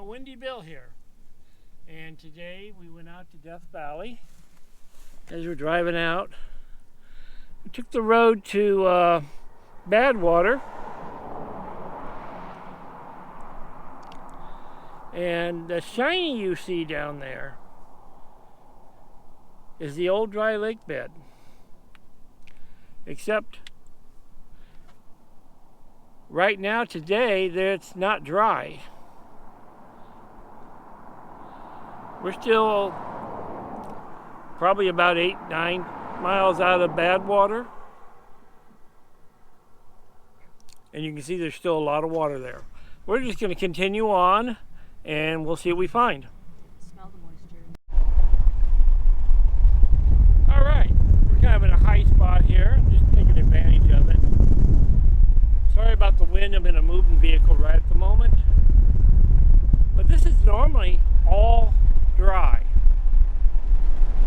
Windy Bill here, and today we went out to Death Valley. As we're driving out, we took the road to Badwater, and the shiny you see down there is the old dry lake bed, except right now today it's not dry. We're still probably about 8-9 miles out of Badwater, and you can see there's still a lot of water there. We're just going to continue on and we'll see what we find. Smell the moisture. Alright, we're kind of in a high spot here, just taking advantage of it. Sorry about the wind, I'm in a moving vehicle right at the moment. But this is normally all dry.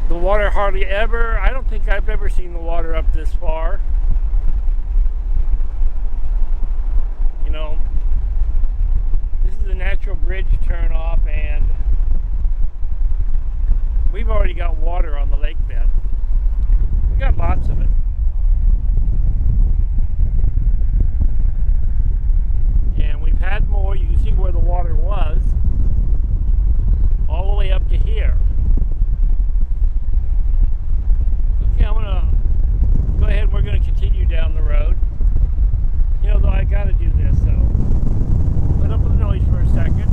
The water hardly ever, I don't think I've ever seen the water up this far. You know, this is a natural bridge turn off, and we've already got water on the lake bed. We got lots of it. And we've had more. You can see where the water was, all the way up to here. Okay, I'm gonna go ahead. We're gonna continue down the road. You know, though, I gotta do this, so put up with the noise for a second.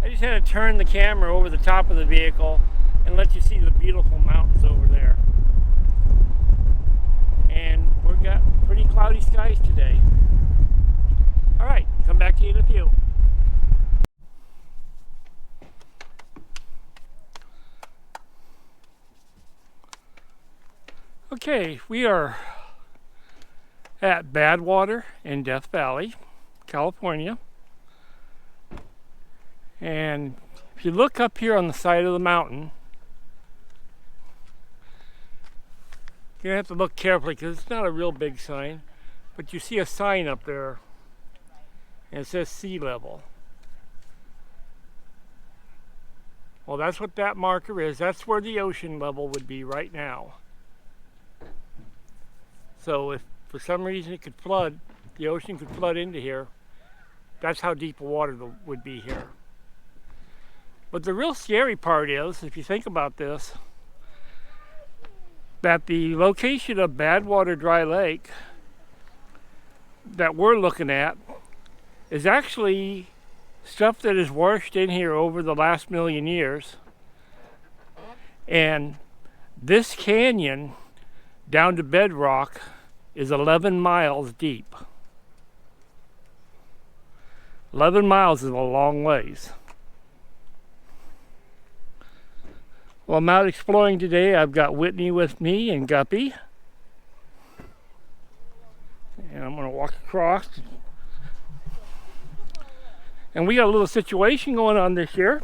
I just had to turn the camera over the top of the vehicle and let you see the beautiful mountains over there. And we've got pretty cloudy skies today. Alright, come back to you in a few. Okay, we are at Badwater in Death Valley, California. And if you look up here on the side of the mountain, you're going to have to look carefully because it's not a real big sign, but you see a sign up there and it says sea level. Well, that's what that marker is. That's where the ocean level would be right now. So if for some reason it could flood, the ocean could flood into here, that's how deep the water would be here. But the real scary part is, if you think about this, that the location of Badwater Dry Lake that we're looking at is actually stuff that has washed in here over the last million years. And this canyon down to bedrock is 11 miles deep. 11 miles is a long ways. Well, I'm out exploring today. I've got Whitney with me and Guppy. And I'm going to walk across. And we got a little situation going on this year.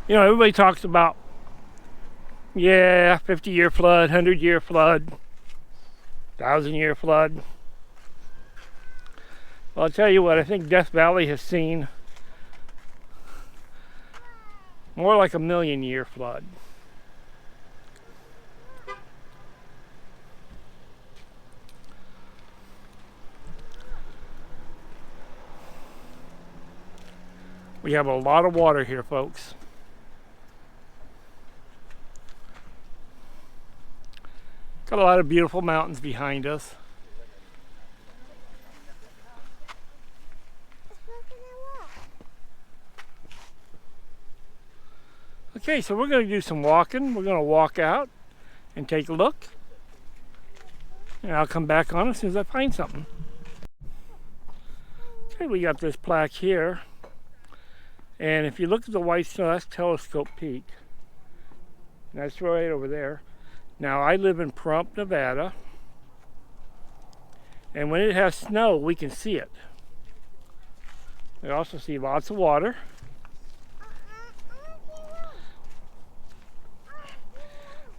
You know, everybody talks about, yeah, 50-year flood, 100-year flood, 1,000-year flood. Well, I'll tell you what, I think Death Valley has seen more like a 1,000,000-year flood. We have a lot of water here, folks. Got a lot of beautiful mountains behind us. Okay, so we're going to do some walking. We're going to walk out and take a look. And I'll come back on as soon as I find something. Okay, we got this plaque here. And if you look at the white snow, that's Telescope Peak. And that's right over there. Now, I live in Pahrump, Nevada. And when it has snow, we can see it. We also see lots of water.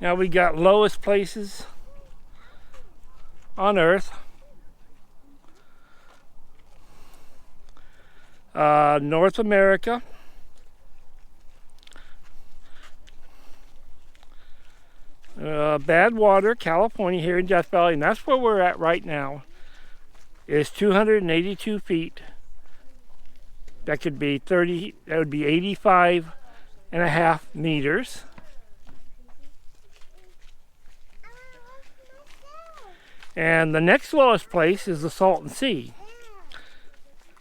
Now we got lowest places on Earth. North America. Badwater, California, here in Death Valley, and that's where we're at right now, is 282 feet. That could be 30, that would be 85.5 meters. And the next lowest place is the Salton Sea.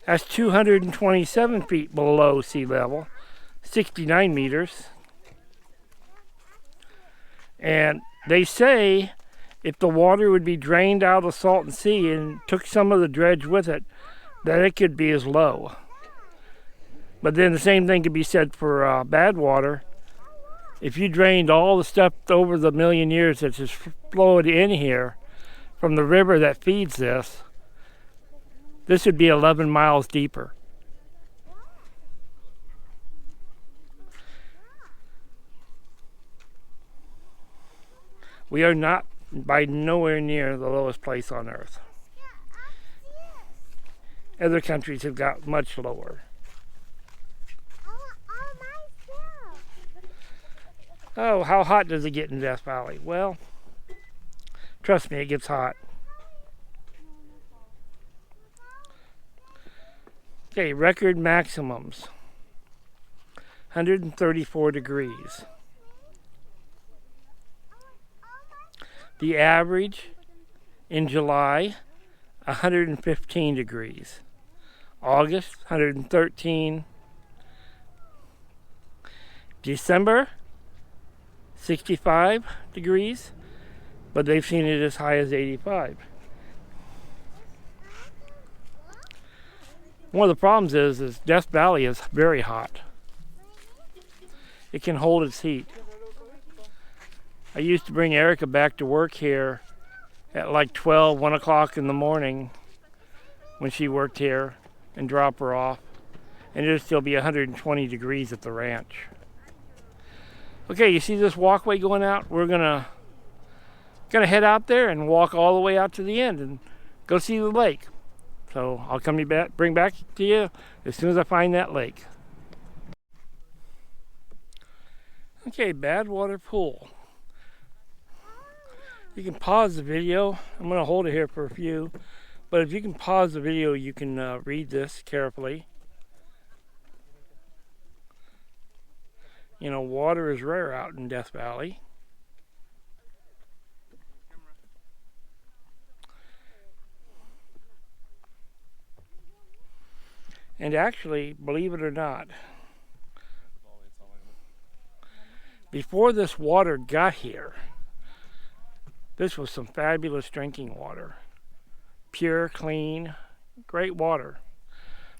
That's 227 feet below sea level, 69 meters. And they say if the water would be drained out of the Salton Sea and took some of the dredge with it, that it could be as low. But then the same thing could be said for Badwater. If you drained all the stuff over the million years that's just flowed in here from the river that feeds this, this would be 11 miles deeper. We are not by nowhere near the lowest place on Earth. Other countries have got much lower. Oh, how hot does it get in Death Valley? Well, trust me, it gets hot. Okay, record maximums. 134 degrees. The average in July, 115 degrees. August, 113. December, 65 degrees, but they've seen it as high as 85. One of the problems is Death Valley is very hot. It can hold its heat. I used to bring Erica back to work here at like 12, 1 o'clock in the morning when she worked here and drop her off. And it'll still be 120 degrees at the ranch. Okay, you see this walkway going out? We're gonna head out there and walk all the way out to the end and go see the lake. So I'll bring back to you as soon as I find that lake. Okay, Badwater Pool. You can pause the video. I'm going to hold it here for a few. But if you can pause the video, you can read this carefully. You know, water is rare out in Death Valley. And actually, believe it or not, before this water got here, this was some fabulous drinking water. Pure, clean, great water.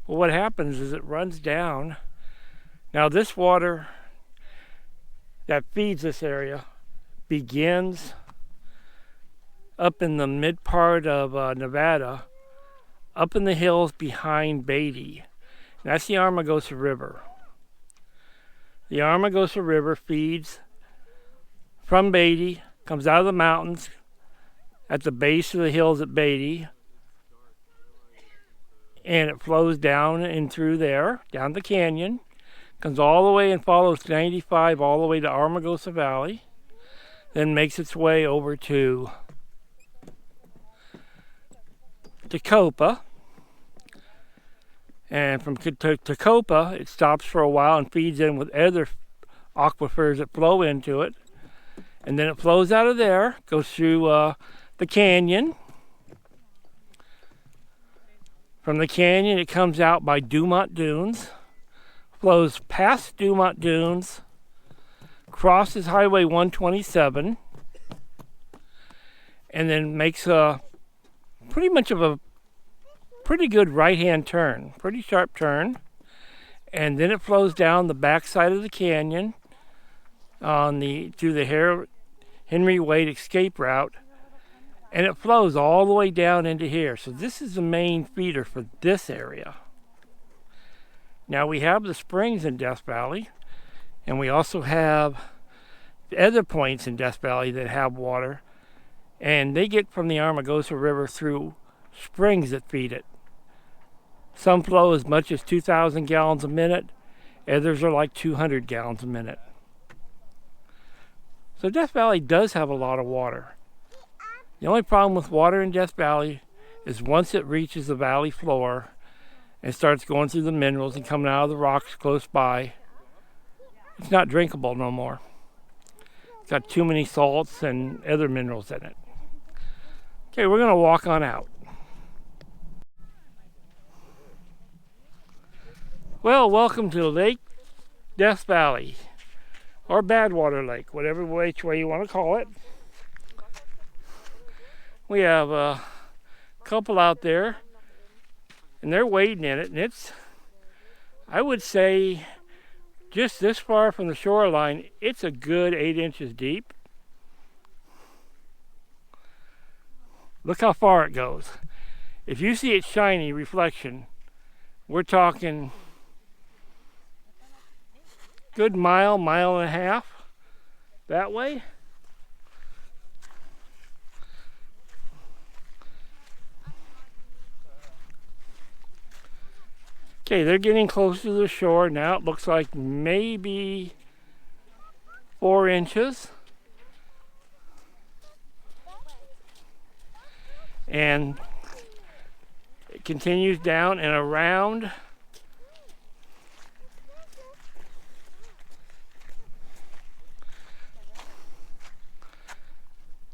Well, what happens is it runs down. Now this water that feeds this area begins up in the mid part of Nevada, up in the hills behind Beatty. That's the Amargosa River. The Amargosa River feeds from Beatty, comes out of the mountains at the base of the hills at Beatty, and it flows down and through there, down the canyon, comes all the way and follows 95 all the way to Amargosa Valley, then makes its way over to Tecopa, and from Tecopa it stops for a while and feeds in with other aquifers that flow into it, and then it flows out of there, goes through the canyon. From the canyon it comes out by Dumont Dunes, flows past Dumont Dunes, crosses Highway 127, and then makes a pretty much of a pretty good right-hand turn, pretty sharp turn, and then it flows down the backside of the canyon through the Henry Wade escape route, and it flows all the way down into here. So this is the main feeder for this area. Now we have the springs in Death Valley, and we also have other points in Death Valley that have water, and they get from the Amargosa River through springs that feed it. Some flow as much as 2,000 gallons a minute, others are like 200 gallons a minute. So Death Valley does have a lot of water. The only problem with water in Death Valley is once it reaches the valley floor and starts going through the minerals and coming out of the rocks close by, it's not drinkable no more. It's got too many salts and other minerals in it. Okay, we're going to walk on out. Well, welcome to Lake Death Valley, or Badwater Lake, whatever which way you want to call it. We have a couple out there, and they're wading in it, and it's, I would say, just this far from the shoreline, it's a good 8 inches deep. Look how far it goes. If you see its shiny reflection, we're talking good mile, mile and a half that way. Okay, they're getting close to the shore now. It looks like maybe 4 inches. And it continues down and around.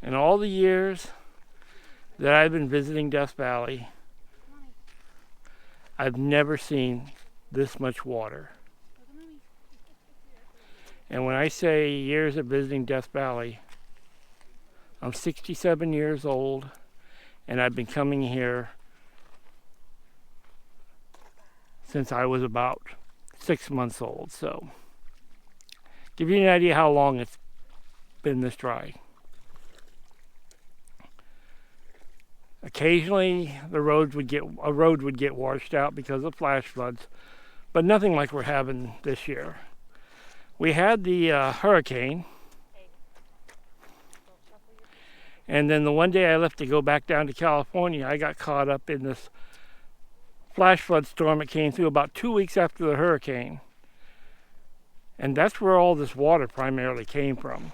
In all the years that I've been visiting Death Valley, I've never seen this much water. And when I say years of visiting Death Valley, I'm 67 years old, and I've been coming here since I was about 6 months old. So, give you an idea how long it's been this dry. Occasionally, a road would get washed out because of flash floods, but nothing like we're having this year. We had the hurricane, and then the one day I left to go back down to California, I got caught up in this flash flood storm that came through about 2 weeks after the hurricane, and that's where all this water primarily came from.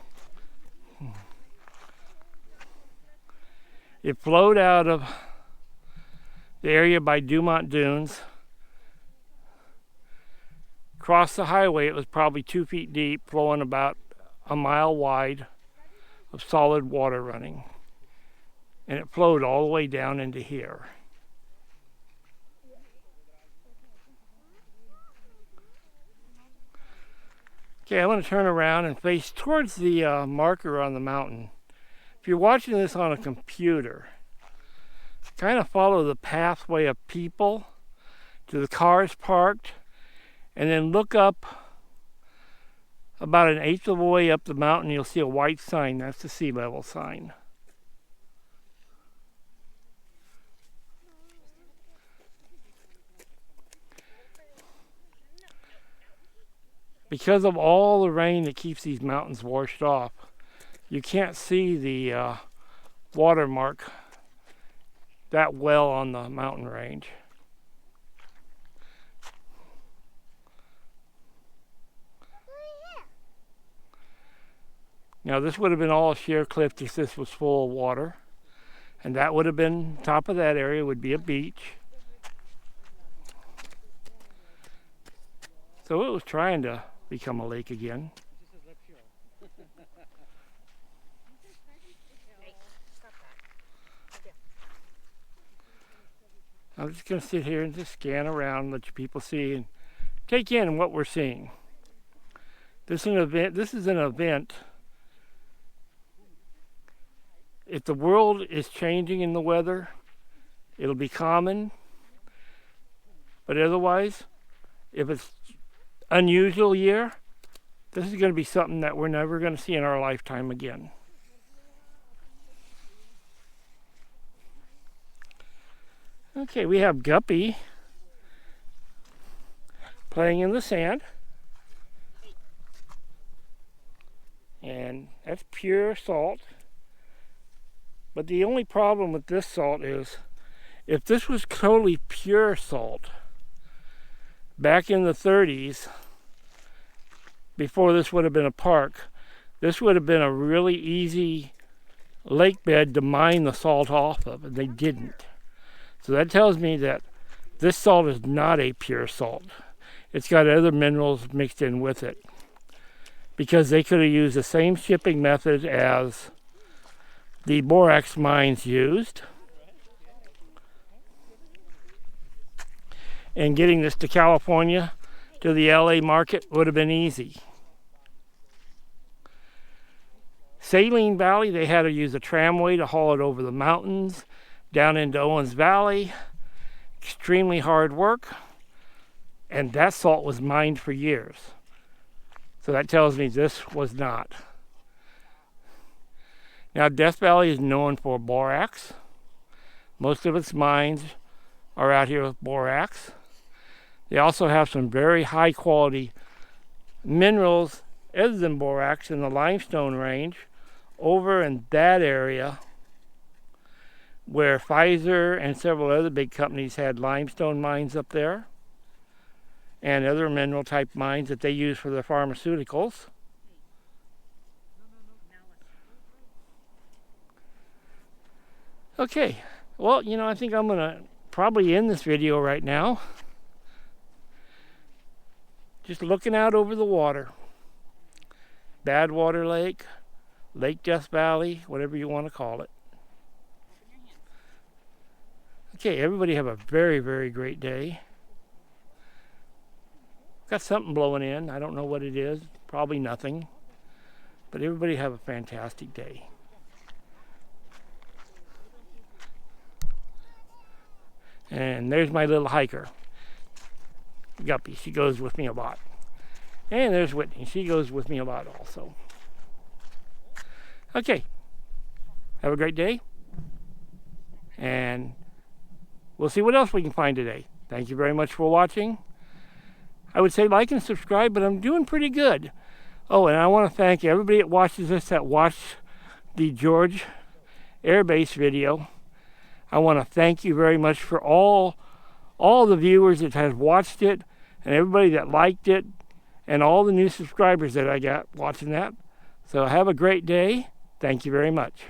It flowed out of the area by Dumont Dunes. Across the highway, it was probably 2 feet deep, flowing about a mile wide of solid water running. And it flowed all the way down into here. Okay, I'm going to turn around and face towards the marker on the mountain. If you're watching this on a computer, kind of follow the pathway of people to the cars parked, and then look up about 1/8 of the way up the mountain. You'll see a white sign. That's the sea level sign. Because of all the rain that keeps these mountains washed off, you can't see the watermark that well on the mountain range. Now this would have been all sheer cliff if this was full of water, and that would have been, top of that area would be a beach. So it was trying to become a lake again. I'm just going to sit here and just scan around, let you people see and take in what we're seeing. This is an event. If the world is changing in the weather, it'll be common. But otherwise, if it's unusual year, this is going to be something that we're never going to see in our lifetime again. Okay, we have Guppy playing in the sand. And that's pure salt. But the only problem with this salt is, if this was totally pure salt, back in the 30s, before this would have been a park, this would have been a really easy lake bed to mine the salt off of, and they didn't. So that tells me that this salt is not a pure salt. It's got other minerals mixed in with it, because they could have used the same shipping method as the borax mines used. And getting this to California, to the LA market, would have been easy. Saline Valley, they had to use a tramway to haul it over the mountains, down into Owens Valley. Extremely hard work. And that salt was mined for years. So that tells me this was not. Now, Death Valley is known for borax. Most of its mines are out here with borax. They also have some very high quality minerals other than borax in the limestone range over in that area where Pfizer and several other big companies had limestone mines up there and other mineral type mines that they use for their pharmaceuticals. Okay, well, I think I'm going to probably end this video right now. Just looking out over the water. Badwater Lake, Lake Death Valley, whatever you want to call it. Okay, everybody have a very, very great day. Got something blowing in. I don't know what it is. Probably nothing. But everybody have a fantastic day. And there's my little hiker, Guppy. She goes with me a lot. And there's Whitney. She goes with me a lot also. Okay. Have a great day. And we'll see what else we can find today. Thank you very much for watching. I would say like and subscribe, but I'm doing pretty good. Oh, and I want to thank everybody that watches this, that watched the George Air Base video. I want to thank you very much for all the viewers that have watched it, and everybody that liked it, and all the new subscribers that I got watching that. So have a great day. Thank you very much.